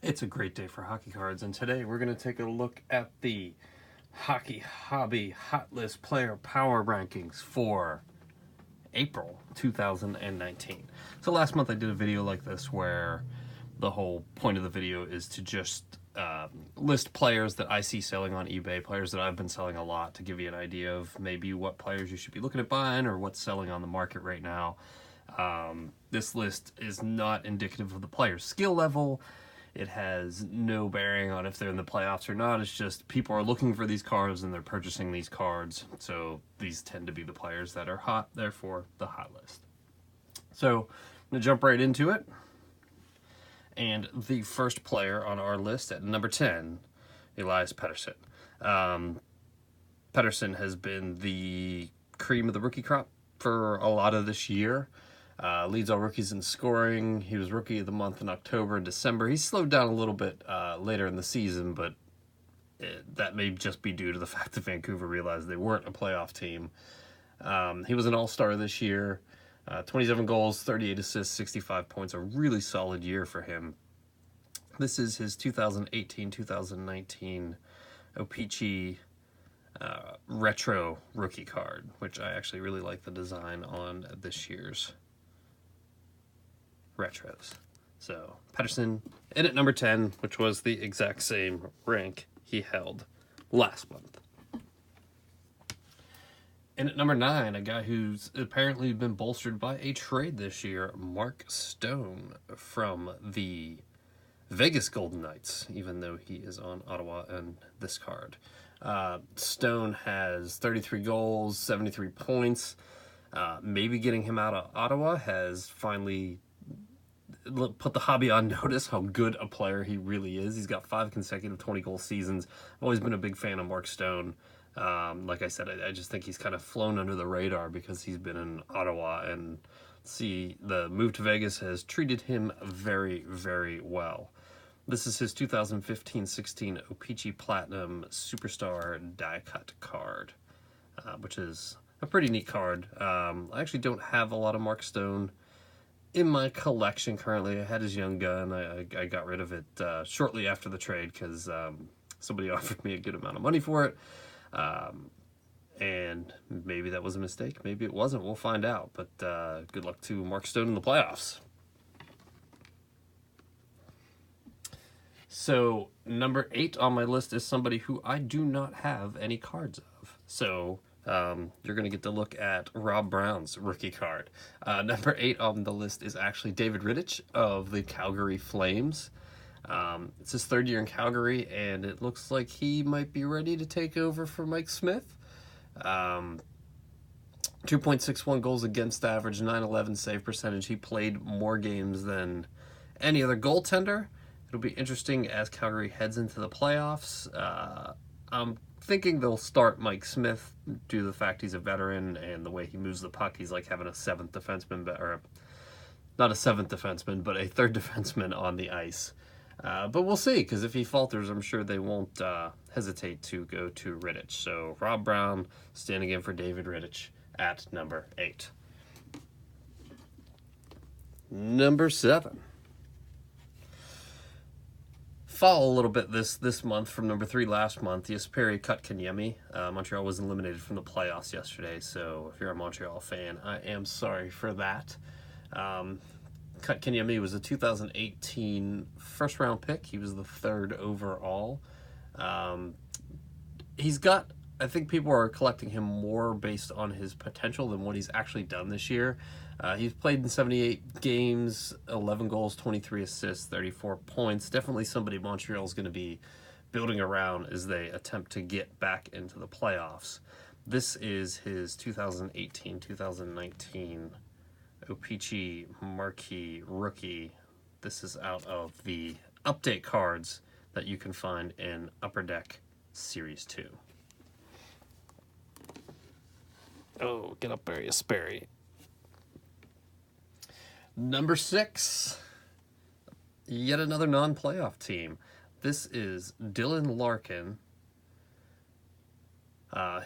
It's a great day for hockey cards, and today we're going to take a look at the Hockey Hobby Hot List Player Power Rankings for April 2019. So last month I did a video like this where the whole point of the video is to just list players that I see selling on eBay, players that I've been selling a lot, to give you an idea of maybe what players you should be looking at buying or what's selling on the market right now. This list is not indicative of the player's skill level. It has no bearing on if they're in the playoffs or not. It's just people are looking for these cards and they're purchasing these cards. So these tend to be the players that are hot, therefore the hot list. So I'm going to jump right into it. And the first player on our list at number 10, Elias Pettersson. Pettersson has been the cream of the rookie crop for a lot of this year. Leads all rookies in scoring. He was Rookie of the Month in October and December. He slowed down a little bit later in the season, but that may just be due to the fact that Vancouver realized they weren't a playoff team. He was an all-star this year. 27 goals, 38 assists, 65 points. A really solid year for him. This is his 2018-2019 O-Pee-Chee retro rookie card, which I actually really like the design on this year's retros. So Pettersson in at number 10, which was the exact same rank he held last month. And at number 9, a guy who's apparently been bolstered by a trade this year, Mark Stone from the Vegas Golden Knights, even though he is on Ottawa and this card. Stone has 33 goals, 73 points. Maybe getting him out of Ottawa has finally put the hobby on notice how good a player he really is. He's got 5 consecutive 20-goal seasons. I've always been a big fan of Mark Stone. Like I said, I just think he's kind of flown under the radar because he's been in Ottawa, and the move to Vegas has treated him very, very well. This is his 2015-16 O-Pee-Chee Platinum Superstar die-cut card, which is a pretty neat card. I actually don't have a lot of Mark Stone in my collection currently. I had his Young Gun. I got rid of it shortly after the trade because somebody offered me a good amount of money for it. And maybe that was a mistake. Maybe it wasn't. We'll find out. But good luck to Mark Stone in the playoffs. So number 8 on my list is somebody who I do not have any cards of. So you're going to get to look at Rob Brown's rookie card. Number 8 on the list is actually David Rittich of the Calgary Flames. It's his 3rd year in Calgary, and it looks like he might be ready to take over for Mike Smith. 2.61 goals against average, 911 save percentage. He played more games than any other goaltender. It'll be interesting as Calgary heads into the playoffs. I'm thinking they'll start Mike Smith due to the fact he's a veteran and the way he moves the puck. He's like having a 7th defenseman, or not a 7th defenseman, but a 3rd defenseman on the ice. But we'll see, because if he falters, I'm sure they won't hesitate to go to Rittich. So Rob Brown standing in for David Rittich at number 8. Number 7. Fall a little bit this month from number 3 last month. Jesperi Kotkaniemi. Montreal was eliminated from the playoffs yesterday, so if you're a Montreal fan, I am sorry for that. Kotkaniemi was a 2018 first-round pick. He was the 3rd overall. I think people are collecting him more based on his potential than what he's actually done this year. He's played in 78 games, 11 goals, 23 assists, 34 points. Definitely somebody Montreal is going to be building around as they attempt to get back into the playoffs. This is his 2018-2019 O-Pee-Chee Marquee Rookie. This is out of the update cards that you can find in Upper Deck Series 2. Oh, get up there, Jesperi. Number 6, yet another non-playoff team. This is Dylan Larkin,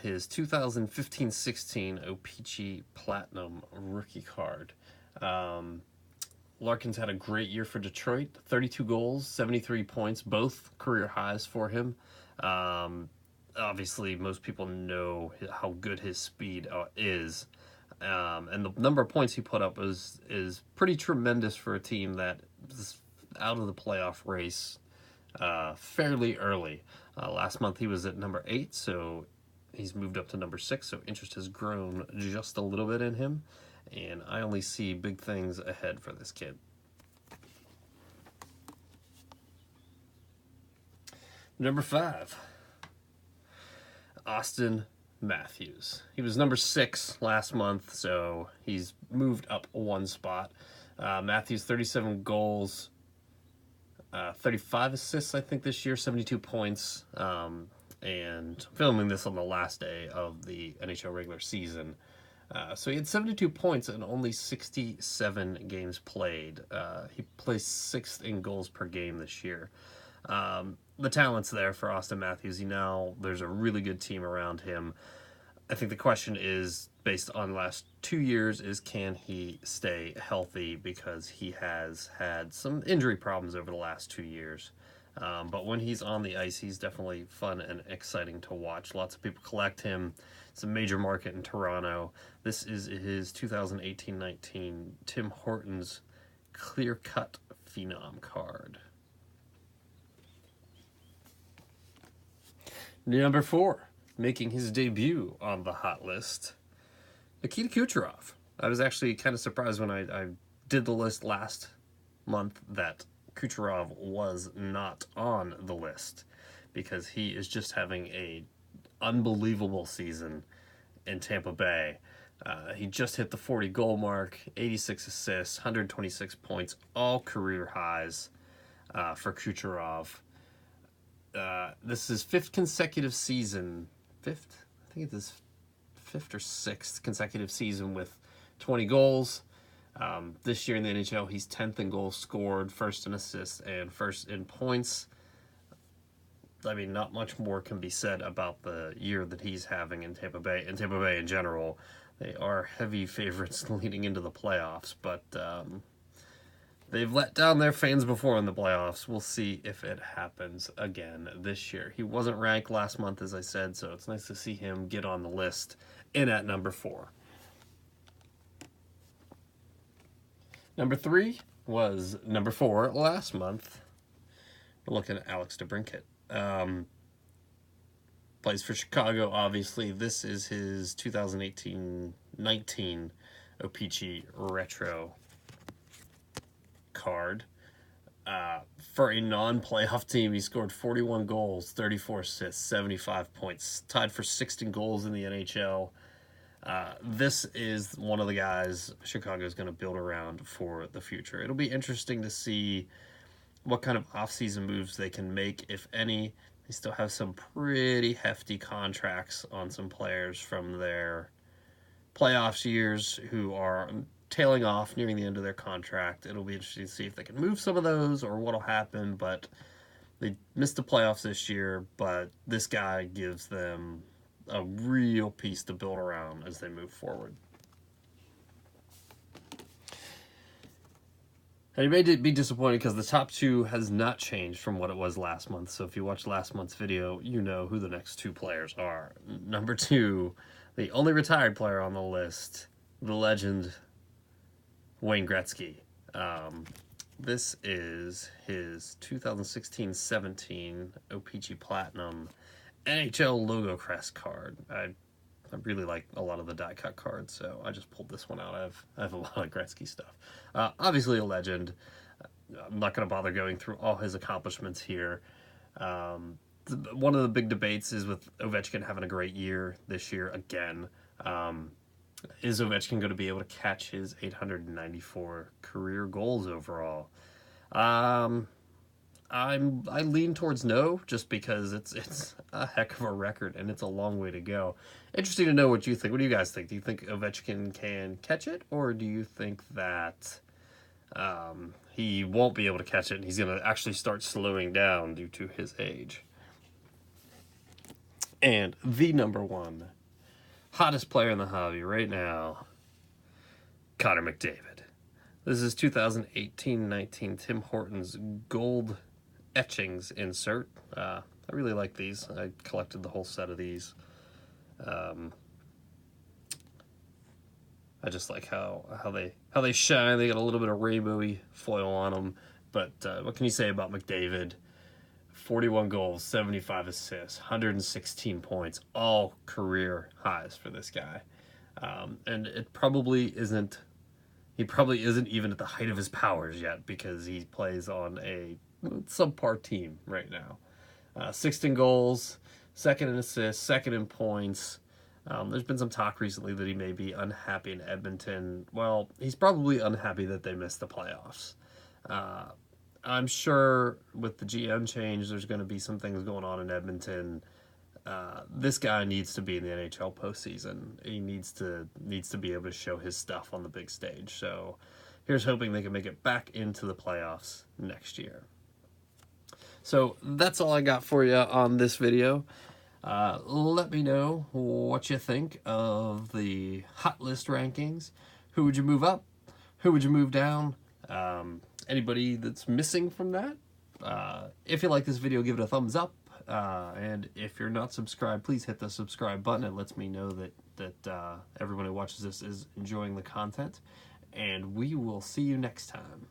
his 2015-16 O-Pee-Chee Platinum rookie card. Larkins had a great year for Detroit. 32 goals, 73 points, both career highs for him. Obviously, most people know how good his speed is. And the number of points he put up is pretty tremendous for a team that is out of the playoff race fairly early. Last month he was at number 8, so he's moved up to number 6, so interest has grown just a little bit in him, and I only see big things ahead for this kid. Number 5, Auston Matthews. He was number 6 last month, so he's moved up one spot. Matthews, 37 goals, 35 assists, I think, this year, 72 points. And filming this on the last day of the NHL regular season. So he had 72 points in only 67 games played. He placed 6th in goals per game this year. The talent's there for Auston Matthews. There's a really good team around him. I think the question is, based on last 2 years, is can he stay healthy, because he has had some injury problems over the last 2 years. But when he's on the ice, he's definitely fun and exciting to watch. Lots of people collect him. It's a major market in Toronto. This is his 2018-19 Tim Hortons clear-cut Phenom card. Number 4, making his debut on the hot list, Nikita Kucherov. I was actually kind of surprised when I did the list last month that Kucherov was not on the list, because he is just having a unbelievable season in Tampa Bay. He just hit the 40 goal mark, 86 assists, 126 points, all career highs for Kucherov. This is 5th consecutive season. 5th? I think it is 5th or 6th consecutive season with 20 goals. This year in the NHL, he's 10th in goals scored, 1st in assists, and 1st in points. I mean, not much more can be said about the year that he's having in Tampa Bay. And Tampa Bay in general, they are heavy favorites leading into the playoffs, but they've let down their fans before in the playoffs. We'll see if it happens again this year. He wasn't ranked last month, as I said, so it's nice to see him get on the list in at number 4. Number 3 was number 4 last month. We're looking at Alex DeBrincat. Plays for Chicago, obviously. This is his 2018-19 O-Pee-Chee Retro card. For a non-playoff team, he scored 41 goals, 34 assists, 75 points. Tied for 16 goals in the NHL. This is one of the guys Chicago is going to build around for the future. It'll be interesting to see what kind of offseason moves they can make, if any. They still have some pretty hefty contracts on some players from their playoffs years who are tailing off, nearing the end of their contract. It'll be interesting to see if they can move some of those or what'll happen, but they missed the playoffs this year, but this guy gives them a real piece to build around as they move forward. And you may be disappointed because the top 2 has not changed from what it was last month. So if you watched last month's video, you know who the next 2 players are. Number 2, the only retired player on the list, the legend Wayne Gretzky. This is his 2016-17 O-Pee-Chee Platinum NHL logo crest card. I really like a lot of the die-cut cards, so I just pulled this one out. I have a lot of Gretzky stuff. Obviously a legend. I'm not going to bother going through all his accomplishments here. One of the big debates is with Ovechkin having a great year this year again. Is Ovechkin going to be able to catch his 894 career goals overall? I lean towards no, just because it's a heck of a record and it's a long way to go. Interesting to know what you think. What do you guys think? Do you think Ovechkin can catch it, or do you think that he won't be able to catch it and he's going to actually start slowing down due to his age? And the number 1 hottest player in the hobby right now, Connor McDavid. This is 2018-19 Tim Hortons gold etchings insert. I really like these. I collected the whole set of these. I just like how they shine. They got a little bit of rainbowy foil on them. But what can you say about McDavid? 41 goals, 75 assists, 116 points, all career highs for this guy. And it probably isn't. He probably isn't even at the height of his powers yet because he plays on a subpar team right now. 16 goals, second in assists, second in points. There's been some talk recently that he may be unhappy in Edmonton. Well, he's probably unhappy that they missed the playoffs. I'm sure with the GM change, there's going to be some things going on in Edmonton. This guy needs to be in the NHL postseason. He needs to be able to show his stuff on the big stage. So here's hoping they can make it back into the playoffs next year. So that's all I got for you on this video. Let me know what you think of the hot list rankings. Who would you move up? Who would you move down? Anybody that's missing from that? If you like this video, give it a thumbs up. And if you're not subscribed, please hit the subscribe button. It lets me know that everyone who watches this is enjoying the content. And we will see you next time.